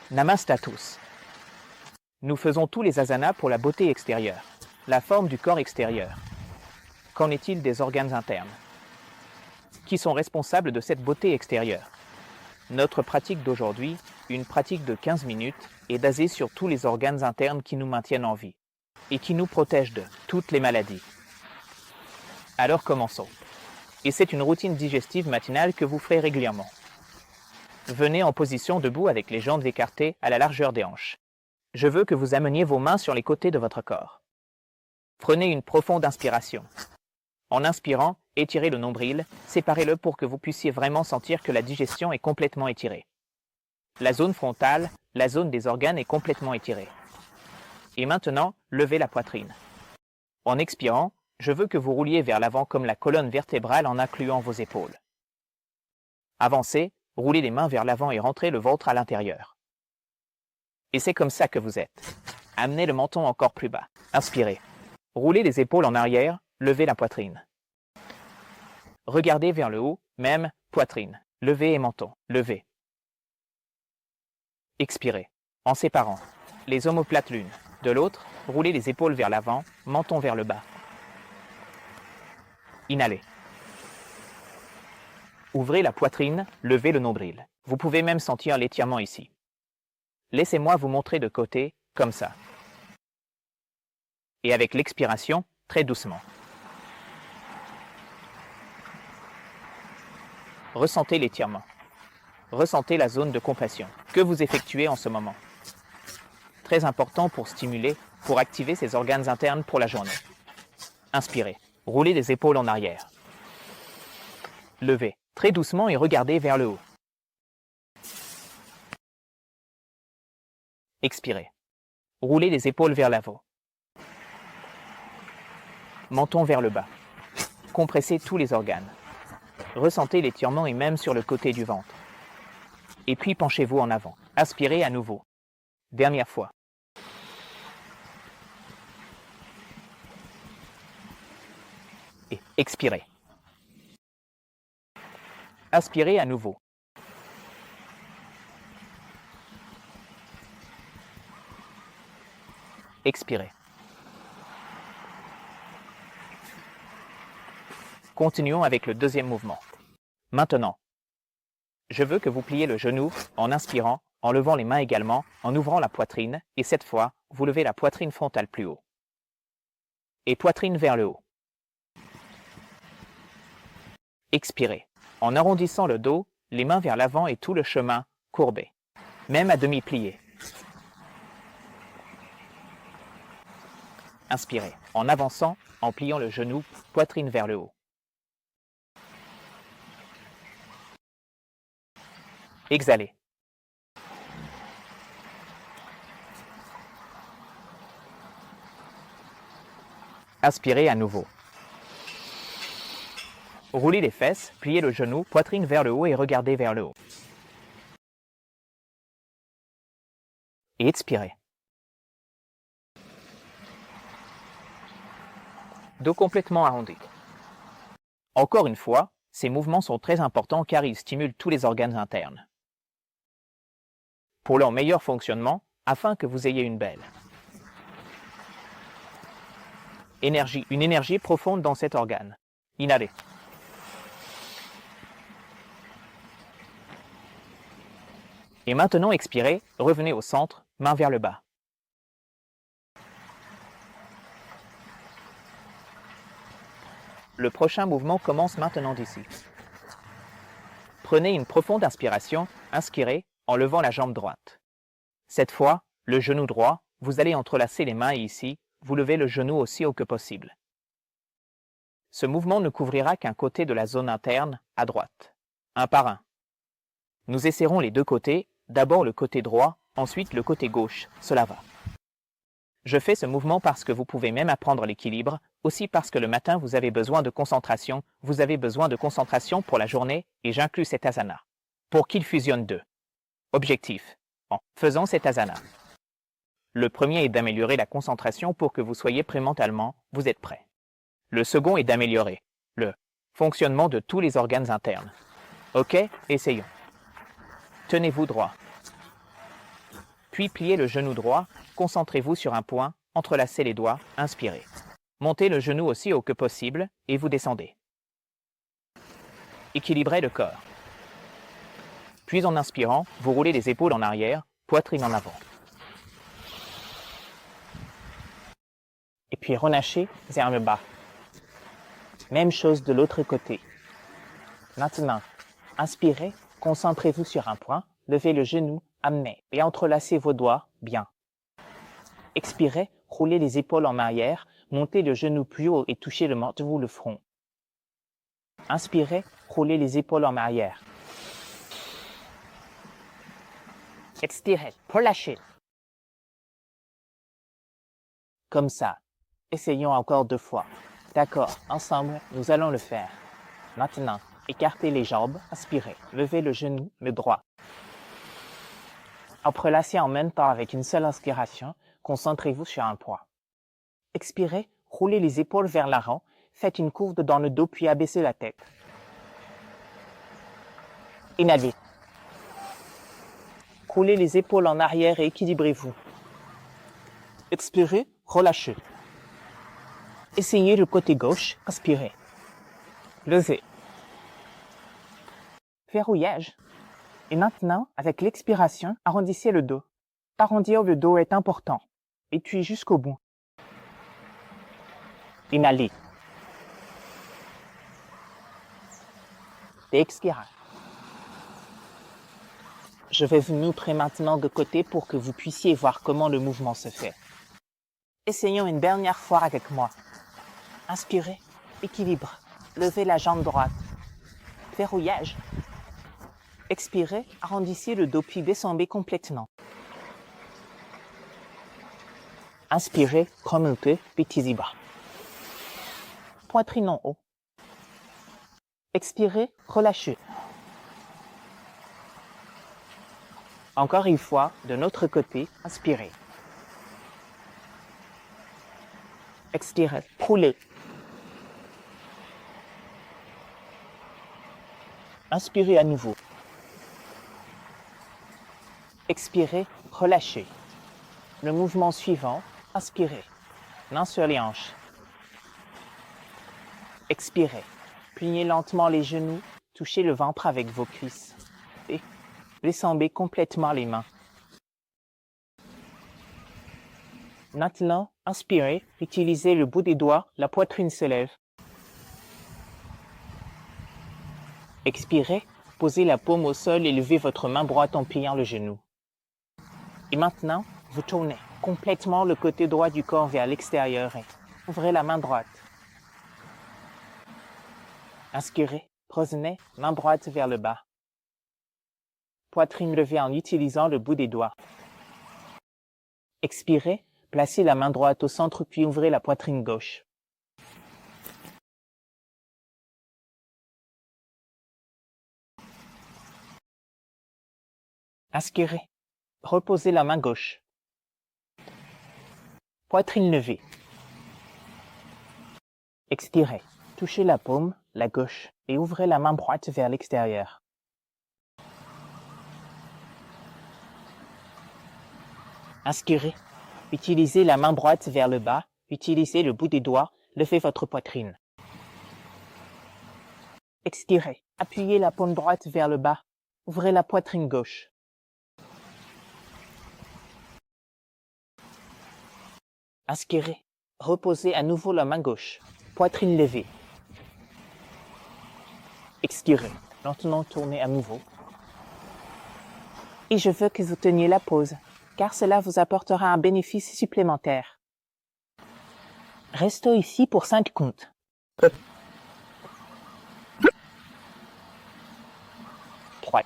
Namaste à tous. Nous faisons tous les asanas pour la beauté extérieure, la forme du corps extérieur. Qu'en est-il des organes internes? Qui sont responsables de cette beauté extérieure? Notre pratique d'aujourd'hui, une pratique de 15 minutes, est basée sur tous les organes internes qui nous maintiennent en vie et qui nous protègent de toutes les maladies. Alors commençons. Et c'est une routine digestive matinale que vous ferez régulièrement. Venez en position debout avec les jambes écartées à la largeur des hanches. Je veux que vous ameniez vos mains sur les côtés de votre corps. Prenez une profonde inspiration. En inspirant, étirez le nombril, séparez-le pour que vous puissiez vraiment sentir que la digestion est complètement étirée. La zone frontale, la zone des organes est complètement étirée. Et maintenant, levez la poitrine. En expirant, je veux que vous rouliez vers l'avant comme la colonne vertébrale en incluant vos épaules. Avancez, roulez les mains vers l'avant et rentrez le ventre à l'intérieur. Et c'est comme ça que vous êtes. Amenez le menton encore plus bas. Inspirez. Roulez les épaules en arrière, levez la poitrine. Regardez vers le haut, même poitrine. Levez et menton. Levez. Expirez. En séparant. Les omoplates l'une de l'autre, roulez les épaules vers l'avant, menton vers le bas. Inhalez. Ouvrez la poitrine, levez le nombril. Vous pouvez même sentir l'étirement ici. Laissez-moi vous montrer de côté, comme ça. Et avec l'expiration, très doucement. Ressentez l'étirement. Ressentez la zone de compression que vous effectuez en ce moment. Très important pour stimuler, pour activer ces organes internes pour la journée. Inspirez. Roulez les épaules en arrière. Levez. Très doucement et regardez vers le haut. Expirez. Roulez les épaules vers l'avant. Menton vers le bas. Compressez tous les organes. Ressentez l'étirement et même sur le côté du ventre. Et puis penchez-vous en avant. Aspirez à nouveau. Dernière fois. Et expirez. Aspirez à nouveau. Expirez. Continuons avec le deuxième mouvement. Maintenant, je veux que vous pliez le genou en inspirant, en levant les mains également, en ouvrant la poitrine, et cette fois, vous levez la poitrine frontale plus haut. Et poitrine vers le haut. Expirez. En arrondissant le dos, les mains vers l'avant et tout le chemin courbé, même à demi plié. Inspirez. En avançant, en pliant le genou, poitrine vers le haut. Exhalez. Aspirez à nouveau. Roulez les fesses, pliez le genou, poitrine vers le haut et regardez vers le haut. Et expirez. Dos complètement arrondi. Encore une fois, ces mouvements sont très importants car ils stimulent tous les organes internes. Pour leur meilleur fonctionnement, afin que vous ayez une belle énergie, une énergie profonde dans cet organe. Inhalez. Et maintenant expirez, revenez au centre, main vers le bas. Le prochain mouvement commence maintenant d'ici. Prenez une profonde inspiration, inspirez en levant la jambe droite. Cette fois, le genou droit, vous allez entrelacer les mains et ici, vous levez le genou aussi haut que possible. Ce mouvement ne couvrira qu'un côté de la zone interne, à droite. Un par un. Nous essaierons les deux côtés, d'abord le côté droit, ensuite le côté gauche, cela va. Je fais ce mouvement parce que vous pouvez même apprendre l'équilibre, aussi parce que le matin vous avez besoin de concentration, vous avez besoin de concentration pour la journée, et j'inclus cet asana. Pour qu'il fusionne deux objectifs en faisant cet asana. Le premier est d'améliorer la concentration pour que vous soyez prêt mentalement, vous êtes prêt. Le second est d'améliorer le fonctionnement de tous les organes internes. Ok, essayons. Tenez-vous droit. Puis pliez le genou droit, concentrez-vous sur un point, entrelacez les doigts, inspirez. Montez le genou aussi haut que possible et vous descendez. Équilibrez le corps. Puis en inspirant, vous roulez les épaules en arrière, poitrine en avant. Et puis relâchez vers le bas. Même chose de l'autre côté. Maintenant, inspirez, concentrez-vous sur un point, levez le genou, amenez et entrelacez vos doigts bien. Expirez, roulez les épaules en arrière, montez le genou plus haut et touchez de vous le front. Inspirez, roulez les épaules en arrière. Expirez, relâchez. Comme ça. Essayons encore 2 fois. D'accord, ensemble, nous allons le faire. Maintenant, écartez les jambes, inspirez, levez le genou, le droit. Entrelacez en même temps avec une seule inspiration, concentrez-vous sur un point. Expirez, roulez les épaules vers l'avant, faites une courbe dans le dos puis abaissez la tête. Inhalez. Roulez les épaules en arrière et équilibrez-vous. Expirez, relâchez. Essayez le côté gauche, inspirez. Levez. Verrouillage. Et maintenant, avec l'expiration, arrondissez le dos. Arrondir le dos est important. Et puis jusqu'au bout. Inhalez. Et expirez. Je vais vous montrer maintenant de côté pour que vous puissiez voir comment le mouvement se fait. Essayons une dernière fois avec moi. Inspirez, équilibre, levez la jambe droite. Verrouillage. Expirez, arrondissez le dos puis descendez complètement. Inspirez, remontez, petits bras. Poitrine en haut. Expirez, relâchez. Encore une fois, de notre côté, inspirez. Expirez, roulez. Inspirez à nouveau. Expirez, relâchez. Le mouvement suivant, inspirez. Main sur les hanches. Expirez. Pliez lentement les genoux, touchez le ventre avec vos cuisses. Et descendez complètement les mains. Maintenant, inspirez, utilisez le bout des doigts, la poitrine se lève. Expirez, posez la paume au sol et levez votre main droite en pliant le genou. Et maintenant, vous tournez complètement le côté droit du corps vers l'extérieur et ouvrez la main droite. Inspirez, revenez, main droite vers le bas. Poitrine levée en utilisant le bout des doigts. Expirez, placez la main droite au centre puis ouvrez la poitrine gauche. Inspirez, reposez la main gauche. Poitrine levée. Expirez, touchez la paume, la gauche, et ouvrez la main droite vers l'extérieur. Inspirez, utilisez la main droite vers le bas, utilisez le bout des doigts, levez votre poitrine. Expirez, appuyez la paume droite vers le bas, ouvrez la poitrine gauche. Inspirez, reposez à nouveau la main gauche, poitrine levée. Expirez, lentement tournez à nouveau. Et je veux que vous teniez la pause, car cela vous apportera un bénéfice supplémentaire. Restons ici pour 5 comptes. 3,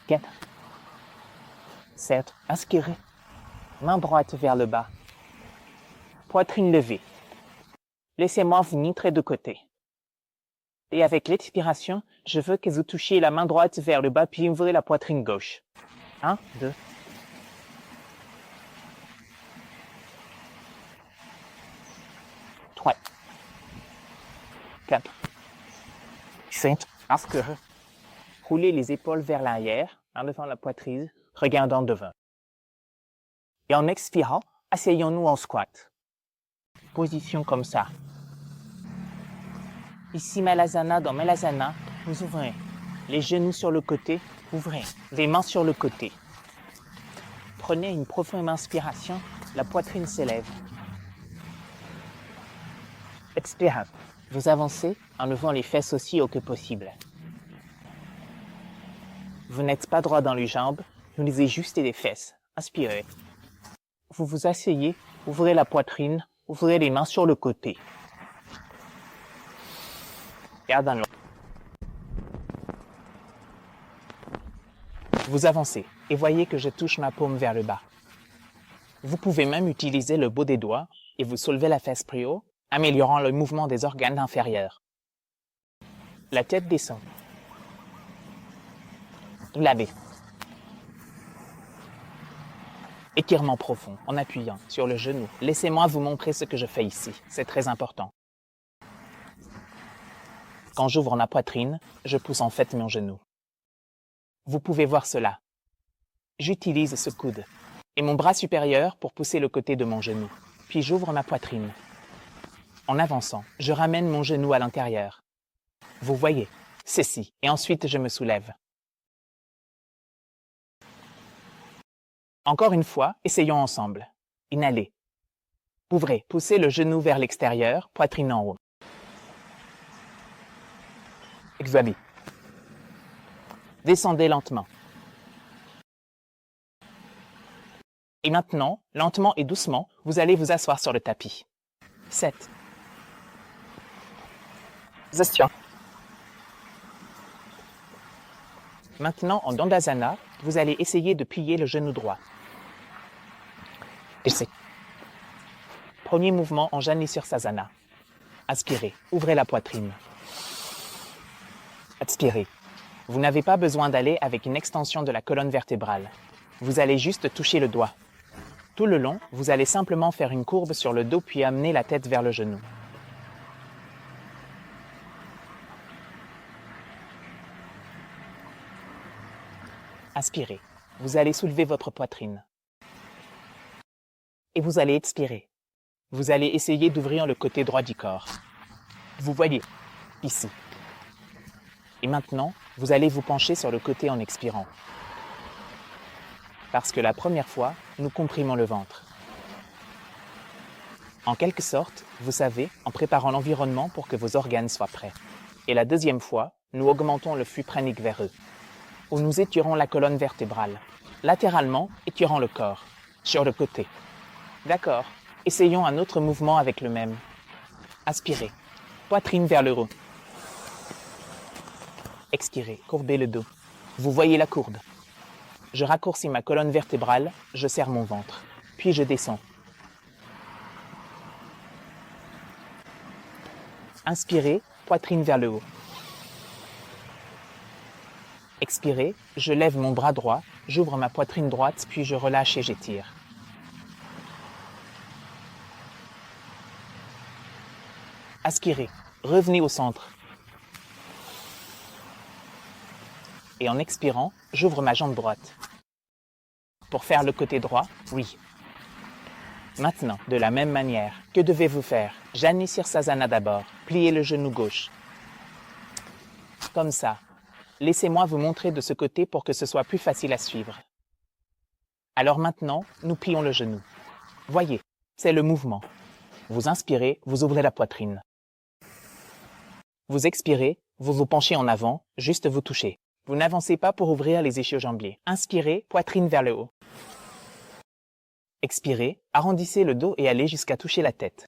4, 7, inspirez. Main droite vers le bas. Poitrine levée. Laissez-moi vous montrer de côté. Et avec l'expiration, je veux que vous touchiez la main droite vers le bas puis ouvrez la poitrine gauche. 1, 2. 3, 4, 5. Inspirez. Roulez les épaules vers l'arrière, en levant la poitrine, regardant devant. Et en expirant, asseyons-nous en squat. Position comme ça. Ici, Malasana, dans Malasana, vous ouvrez. Les genoux sur le côté, ouvrez. Les mains sur le côté. Prenez une profonde inspiration, la poitrine s'élève. Expirez. Vous avancez en levant les fesses aussi haut que possible. Vous n'êtes pas droit dans les jambes, vous lisez juste les fesses. Inspirez. Vous vous asseyez, ouvrez la poitrine, ouvrez les mains sur le côté. Garde un long. Vous avancez et voyez que je touche ma paume vers le bas. Vous pouvez même utiliser le bout des doigts et vous soulevez la fesse plus haut, améliorant le mouvement des organes inférieurs. La tête descend. Vous lavez. Étirement profond en appuyant sur le genou. Laissez-moi vous montrer ce que je fais ici. C'est très important. Quand j'ouvre ma poitrine, je pousse en fait mon genou. Vous pouvez voir cela. J'utilise ce coude et mon bras supérieur pour pousser le côté de mon genou. Puis j'ouvre ma poitrine. En avançant, je ramène mon genou à l'intérieur. Vous voyez, ceci. Et ensuite, je me soulève. Encore une fois, essayons ensemble. Inhalez. Ouvrez, poussez le genou vers l'extérieur, poitrine en haut. Exhalez. Descendez lentement. Et maintenant, lentement et doucement, vous allez vous asseoir sur le tapis. 7. Gestion. Maintenant, en Dandasana, vous allez essayer de plier le genou droit. Essayez. Premier mouvement en Jani-Sirsasana. Inspirez, ouvrez la poitrine. Expirez. Vous n'avez pas besoin d'aller avec une extension de la colonne vertébrale. Vous allez juste toucher le doigt. Tout le long, vous allez simplement faire une courbe sur le dos puis amener la tête vers le genou. Inspirez. Vous allez soulever votre poitrine. Et vous allez expirer. Vous allez essayer d'ouvrir le côté droit du corps. Vous voyez, ici. Et maintenant, vous allez vous pencher sur le côté en expirant. Parce que la première fois, nous comprimons le ventre. En quelque sorte, vous savez, en préparant l'environnement pour que vos organes soient prêts. Et la deuxième fois, nous augmentons le flux pranique vers eux. Où nous étirons la colonne vertébrale. Latéralement, étirant le corps. Sur le côté. D'accord. Essayons un autre mouvement avec le même. Inspirez. Poitrine vers le haut. Expirez. Courbez le dos. Vous voyez la courbe. Je raccourcis ma colonne vertébrale, je serre mon ventre. Puis je descends. Inspirez, poitrine vers le haut. Expirez, je lève mon bras droit, j'ouvre ma poitrine droite, puis je relâche et j'étire. Inspirez, revenez au centre. Et en expirant, j'ouvre ma jambe droite. Pour faire le côté droit, oui. Maintenant, de la même manière, que devez-vous faire? Jani-Sirsasana d'abord. Pliez le genou gauche. Comme ça. Laissez-moi vous montrer de ce côté pour que ce soit plus facile à suivre. Alors maintenant, nous plions le genou. Voyez, c'est le mouvement. Vous inspirez, vous ouvrez la poitrine. Vous expirez, vous vous penchez en avant, juste vous touchez. Vous n'avancez pas pour ouvrir les ischio-jambiers. Inspirez, poitrine vers le haut. Expirez, arrondissez le dos et allez jusqu'à toucher la tête.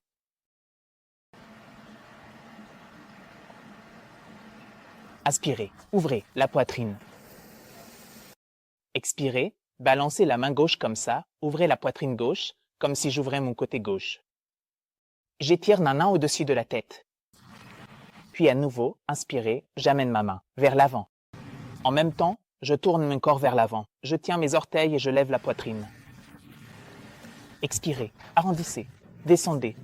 Inspirez, ouvrez la poitrine. Expirez, balancez la main gauche comme ça, ouvrez la poitrine gauche, comme si j'ouvrais mon côté gauche. J'étire ma main au-dessus de la tête. Puis à nouveau, inspirez, j'amène ma main vers l'avant. En même temps, je tourne mon corps vers l'avant. Je tiens mes orteils et je lève la poitrine. Expirez, arrondissez, descendez.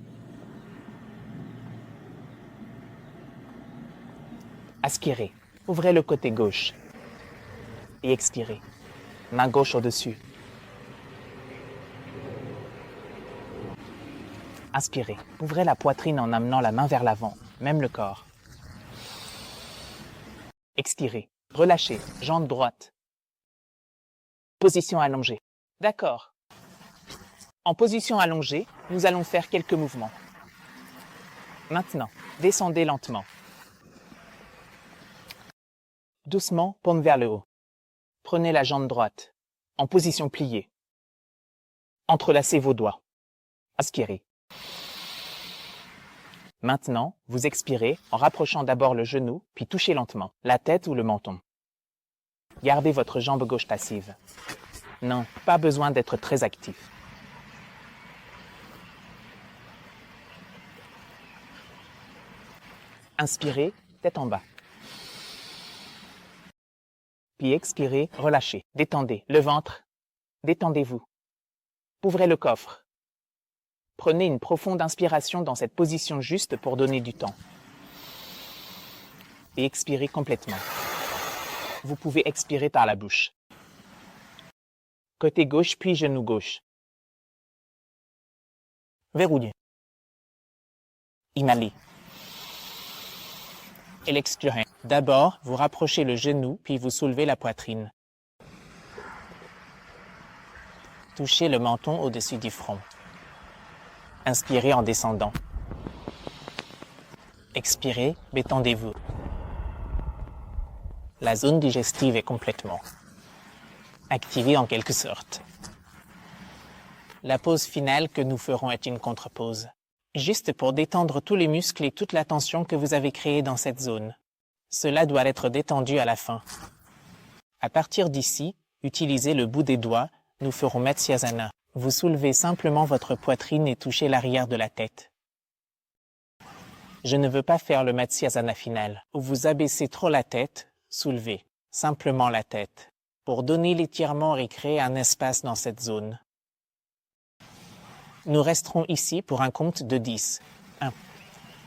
Aspirez, ouvrez le côté gauche. Et expirez, Main gauche au-dessus. Inspirez. Ouvrez la poitrine en amenant la main vers l'avant, même le corps. Expirez. Relâchez. Jambe droite. Position allongée. D'accord. En position allongée, nous allons faire quelques mouvements. Maintenant, descendez lentement. Doucement, paume vers le haut. Prenez la jambe droite, en position pliée. Entrelacez vos doigts. Inspirez. Maintenant, vous expirez en rapprochant d'abord le genou, puis touchez lentement la tête ou le menton. Gardez votre jambe gauche passive. Non, pas besoin d'être très actif. Inspirez, tête en bas. Puis expirez, relâchez. Détendez le ventre. Détendez-vous. Ouvrez le coffre. Prenez une profonde inspiration dans cette position juste pour donner du temps. Et expirez complètement. Vous pouvez expirer par la bouche. Côté gauche puis genou gauche. Verrouillé. Inhalez. Et l'expirez. D'abord, vous rapprochez le genou, puis vous soulevez la poitrine. Touchez le menton au-dessus du front. Inspirez en descendant. Expirez, détendez-vous. La zone digestive est complètement activée en quelque sorte. La pause finale que nous ferons est une contre-pause, juste pour détendre tous les muscles et toute la tension que vous avez créée dans cette zone. Cela doit être détendu à la fin. À partir d'ici, utilisez le bout des doigts, nous ferons Matsyasana. Vous soulevez simplement votre poitrine et touchez l'arrière de la tête. Je ne veux pas faire le Matsyasana final, où vous abaissez trop la tête, soulevez simplement la tête, pour donner l'étirement et créer un espace dans cette zone. Nous resterons ici pour un compte de 10. 1,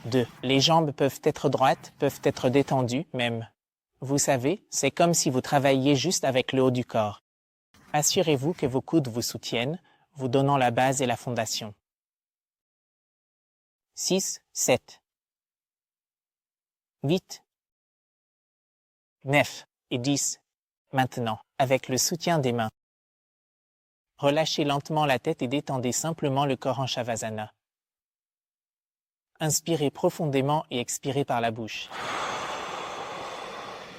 2. Les jambes peuvent être droites, peuvent être détendues même. Vous savez, c'est comme si vous travailliez juste avec le haut du corps. Assurez-vous que vos coudes vous soutiennent, vous donnant la base et la fondation. 6, 7, 8, 9 et 10. Maintenant, avec le soutien des mains. Relâchez lentement la tête et détendez simplement le corps en Shavasana. Inspirez profondément et expirez par la bouche.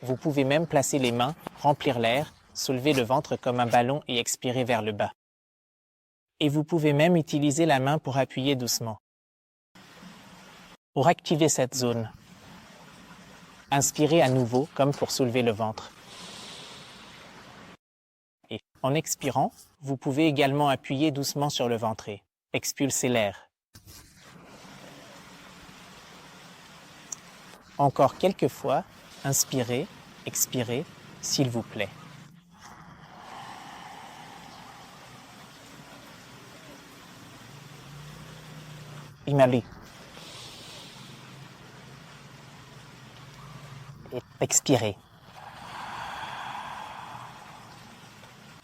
Vous pouvez même placer les mains, remplir l'air, soulever le ventre comme un ballon et expirer vers le bas. Et vous pouvez même utiliser la main pour appuyer doucement. Pour activer cette zone, inspirez à nouveau comme pour soulever le ventre. Et en expirant, vous pouvez également appuyer doucement sur le ventre et expulser l'air. Encore quelques fois, inspirez, expirez, s'il vous plaît. Inhalez. Et expirez.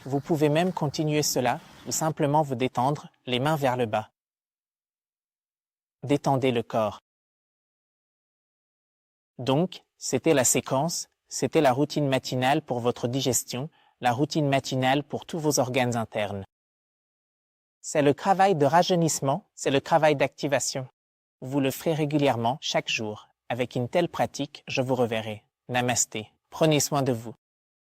Vous pouvez même continuer cela ou simplement vous détendre, les mains vers le bas. Détendez le corps. Donc, c'était la séquence, c'était la routine matinale pour votre digestion, la routine matinale pour tous vos organes internes. C'est le travail de rajeunissement, c'est le travail d'activation. Vous le ferez régulièrement, chaque jour. Avec une telle pratique, je vous reverrai. Namasté. Prenez soin de vous.